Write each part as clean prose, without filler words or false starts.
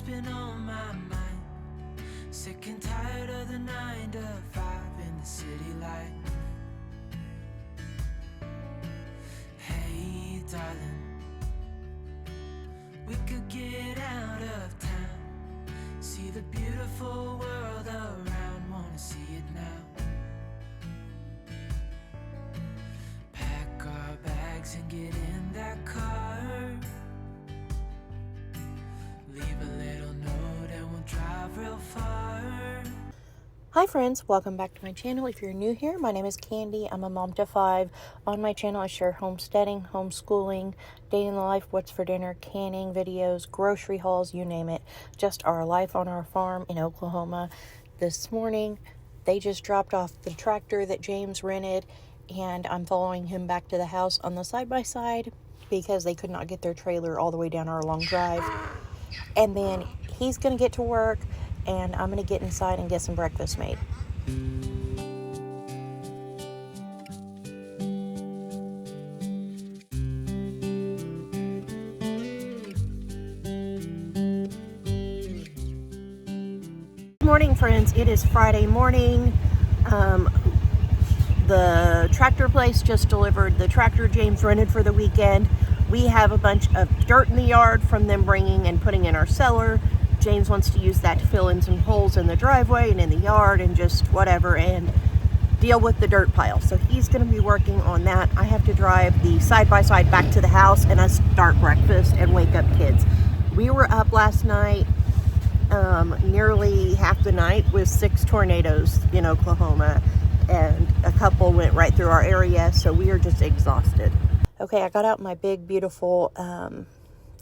been on my mind. Sick and tired of the 9 to 5 in the city light. Hey, darling, we could get out of town, see the beautiful world around, wanna see it now. Pack our bags and get in that car, leave a little note and we'll drive real far. Hi friends, welcome back to my channel. If you're new here, my name is Candy. I'm a mom to 5. On my channel, I share homesteading, homeschooling, day in the life, what's for dinner, canning videos, grocery hauls, you name it. Just our life on our farm in Oklahoma. This morning, they just dropped off the tractor that James rented, and I'm following him back to the house on the side-by-side because they could not get their trailer all the way down our long drive. And then he's going to get to work, and I'm going to get inside and get some breakfast made. Good morning, friends. It is Friday morning. The tractor place just delivered the tractor James rented for the weekend. We have a bunch of dirt in the yard from them bringing and putting in our cellar. James wants to use that to fill in some holes in the driveway and in the yard and just whatever and deal with the dirt pile. So he's going to be working on that. I have to drive the side-by-side back to the house and I start breakfast and wake up kids. We were up last night nearly half the night with 6 tornadoes in Oklahoma, and a couple went right through our area, so we are just exhausted. Okay, I got out my big, beautiful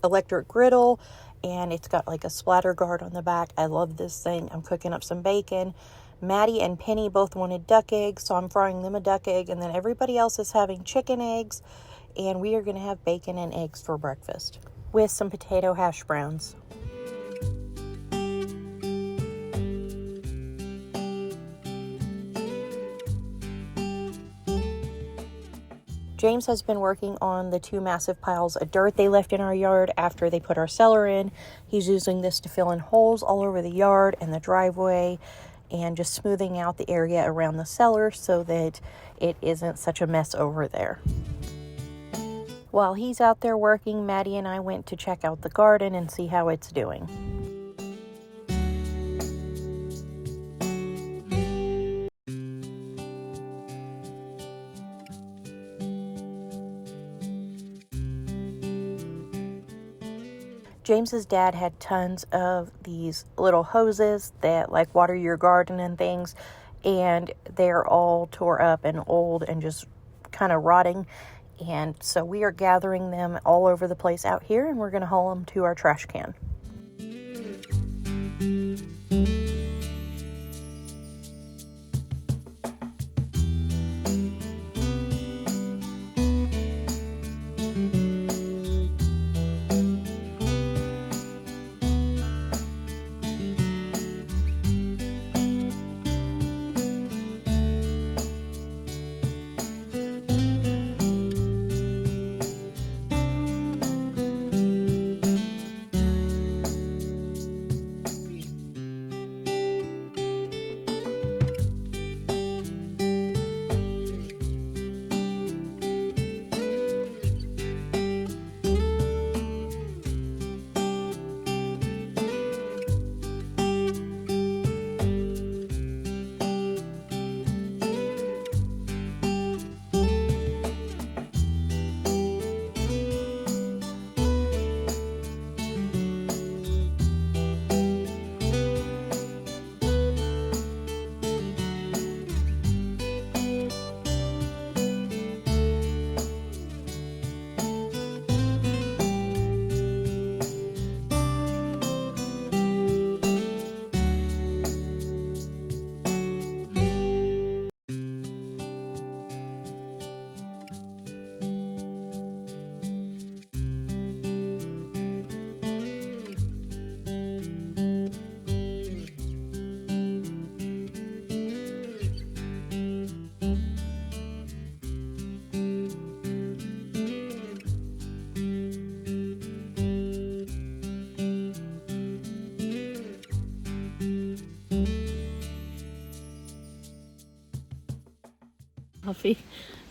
electric griddle, and it's got like a splatter guard on the back. I love this thing. I'm cooking up some bacon. Maddie and Penny both wanted duck eggs, so I'm frying them a duck egg, and then everybody else is having chicken eggs, and we are going to have bacon and eggs for breakfast with some potato hash browns. James has been working on the 2 massive piles of dirt they left in our yard after they put our cellar in. He's using this to fill in holes all over the yard and the driveway and just smoothing out the area around the cellar so that it isn't such a mess over there. While he's out there working, Maddie and I went to check out the garden and see how it's doing. James's dad had tons of these little hoses that like water your garden and things, and they're all tore up and old and just kind of rotting. And so we are gathering them all over the place out here, and we're going to haul them to our trash can.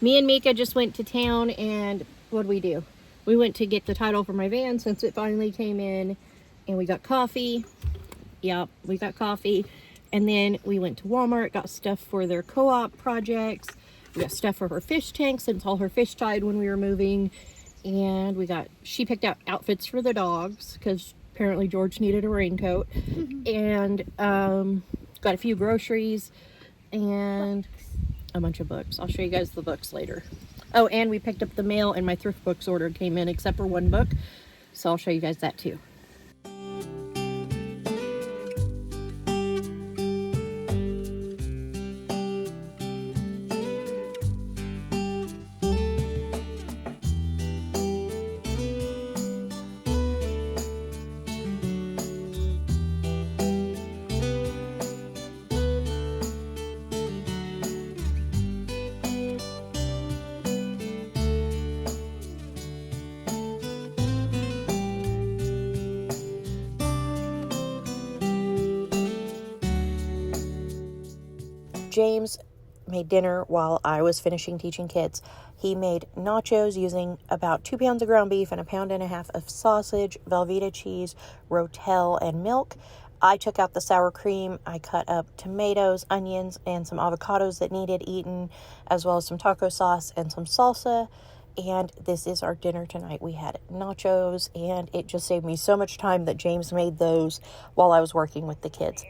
Me and Mika just went to town, and what did we do? We went to get the title for my van since it finally came in, and we got coffee. Yep, we got coffee. And then we went to Walmart, got stuff for their co-op projects. We got stuff for her fish tank since all her fish died when we were moving. And she picked out outfits for the dogs because apparently George needed a raincoat. And got a few groceries and a bunch of books. I'll show you guys the books later. Oh, and we picked up the mail, and my thrift books order came in except for one book. So I'll show you guys that too. James made dinner while I was finishing teaching kids. He made nachos using about 2 pounds of ground beef and 1.5 pounds of sausage, Velveeta cheese, Rotel, and milk. I took out the sour cream. I cut up tomatoes, onions, and some avocados that needed eaten, as well as some taco sauce and some salsa. And this is our dinner tonight. We had nachos, and it just saved me so much time that James made those while I was working with the kids.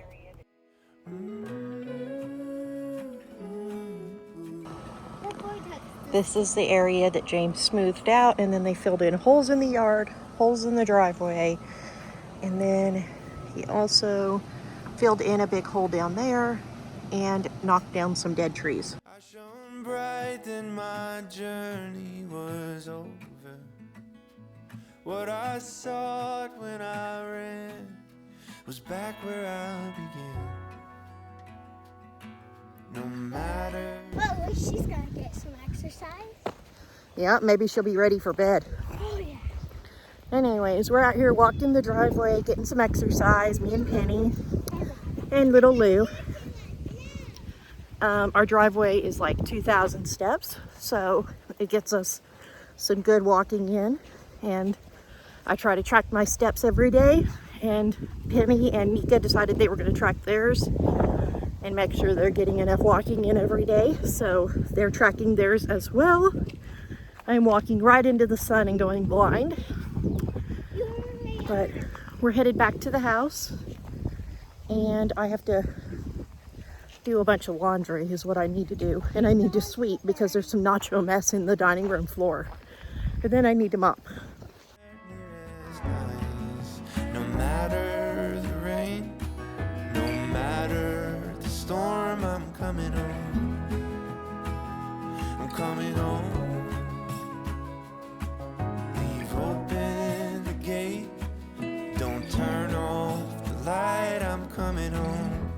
This is the area that James smoothed out, and then they filled in holes in the yard, holes in the driveway, and then he also filled in a big hole down there and knocked down some dead trees. I shone bright, then my journey was over. What I sought when I ran was back where I began. No matter. Well, at least she's gonna get some exercise. Yeah, maybe she'll be ready for bed. Oh, yeah. Anyways, we're out here walking the driveway, getting some exercise, me and Penny and little Lou. Our driveway is like 2,000 steps, so it gets us some good walking in. And I try to track my steps every day, and Penny and Mika decided they were going to track theirs and make sure they're getting enough walking in every day. So they're tracking theirs as well. I'm walking right into the sun and going blind. But we're headed back to the house, and I have to do a bunch of laundry is what I need to do. And I need to sweep because there's some nacho mess in the dining room floor. And then I need to mop. No matter the rain, no matter the storm, I'm coming home. I'm coming home. Leave open the gate. Don't turn off the light. I'm coming home.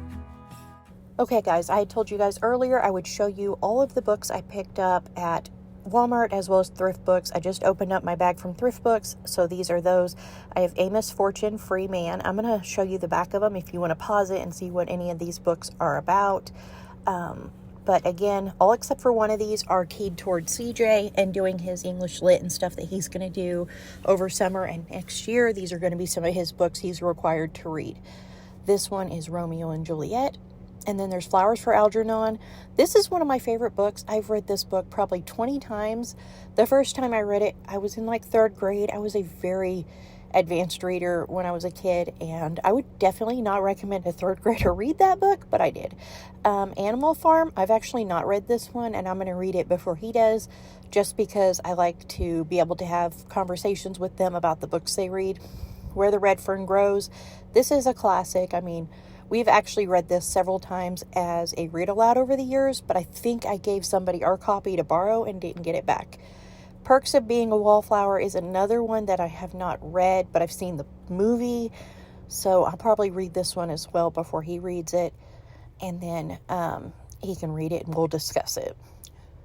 Okay guys, I had told you guys earlier I would show you all of the books I picked up at Walmart as well as thrift books. I just opened up my bag from thrift books, so these are those. I have Amos Fortune, Free Man. I'm going to show you the back of them if you want to pause it and see what any of these books are about. But again, all except for one of these are keyed toward CJ and doing his English Lit and stuff that he's going to do over summer and next year. These are going to be some of his books he's required to read. This one is Romeo and Juliet. And then there's Flowers for Algernon. This is one of my favorite books. I've read this book probably 20 times. The first time I read it, I was in like 3rd grade. I was a very advanced reader when I was a kid, and I would definitely not recommend a 3rd grader read that book, but I did. Animal Farm, I've actually not read this one, and I'm going to read it before he does, just because I like to be able to have conversations with them about the books they read. Where the Red Fern Grows, this is a classic. I mean, we've actually read this several times as a read aloud over the years, but I think I gave somebody our copy to borrow and didn't get it back. Perks of Being a Wallflower is another one that I have not read, but I've seen the movie, so I'll probably read this one as well before he reads it, and then he can read it and we'll discuss it.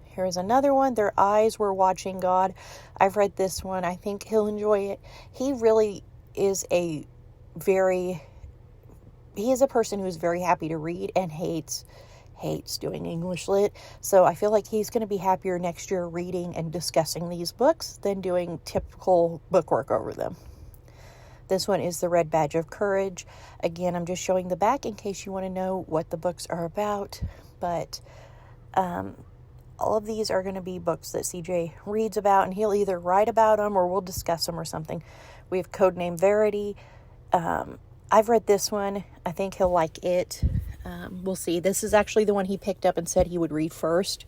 Here's another one, Their Eyes Were Watching God. I've read this one. I think he'll enjoy it. He really is he is a person who's very happy to read and hates hates doing English Lit. So I feel like he's going to be happier next year reading and discussing these books than doing typical bookwork over them. This one is The Red Badge of Courage. Again, I'm just showing the back in case you want to know what the books are about. But all of these are going to be books that CJ reads about, and he'll either write about them or we'll discuss them or something. We have Codename Verity. I've read this one. I think he'll like it. We'll see. This is actually the one he picked up and said he would read first,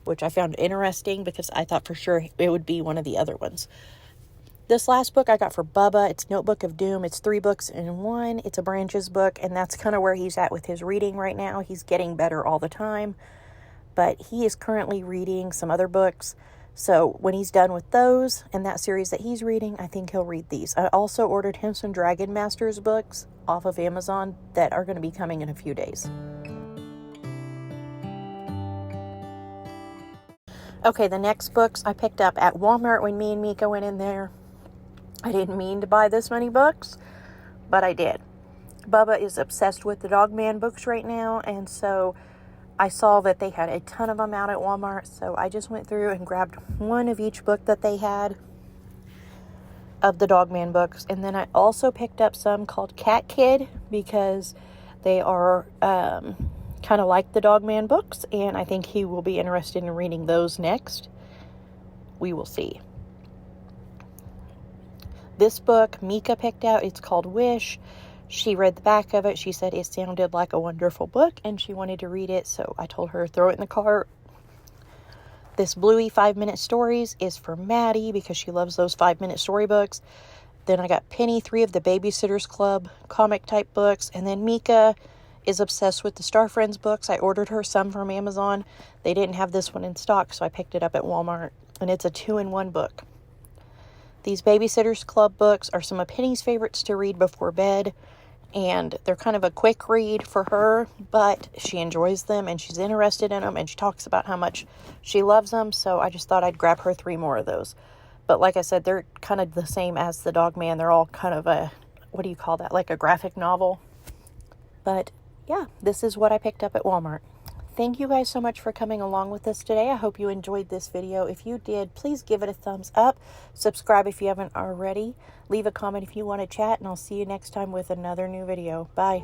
which I found interesting because I thought for sure it would be one of the other ones. This last book I got for Bubba. It's Notebook of Doom. It's 3 books in one. It's a Branches book, and that's kind of where he's at with his reading right now. He's getting better all the time, but he is currently reading some other books. So when he's done with those and that series that he's reading, I think he'll read these. I also ordered him some Dragon Masters books off of Amazon that are going to be coming in a few days. Okay, the next books I picked up at Walmart when me and Mika went in there. I didn't mean to buy this many books, but I did. Bubba is obsessed with the Dogman books right now, and so I saw that they had a ton of them out at Walmart, so I just went through and grabbed one of each book that they had of the Dogman books. And then I also picked up some called Cat Kid because they are kind of like the Dogman books, and I think he will be interested in reading those next. We will see. This book Mika picked out, it's called Wish. She read the back of it. She said it sounded like a wonderful book and she wanted to read it, so I told her throw it in the cart. This Bluey 5-minute stories is for Maddie because she loves those 5-minute storybooks. Then I got Penny 3 of the Babysitters Club comic type books, and then Mika is obsessed with the Star Friends books. I ordered her some from Amazon. They didn't have this one in stock, so I picked it up at Walmart, and it's a 2-in-1 book. These Babysitters Club books are some of Penny's favorites to read before bed, and they're kind of a quick read for her, but she enjoys them and she's interested in them, and she talks about how much she loves them, so I just thought I'd grab her 3 more of those. But like I said, they're kind of the same as the Dogman. They're all kind of a, what do you call that, like a graphic novel. But yeah, this is what I picked up at Walmart. Thank you guys so much for coming along with us today. I hope you enjoyed this video. If you did, please give it a thumbs up. Subscribe if you haven't already. Leave a comment if you want to chat, and I'll see you next time with another new video. Bye.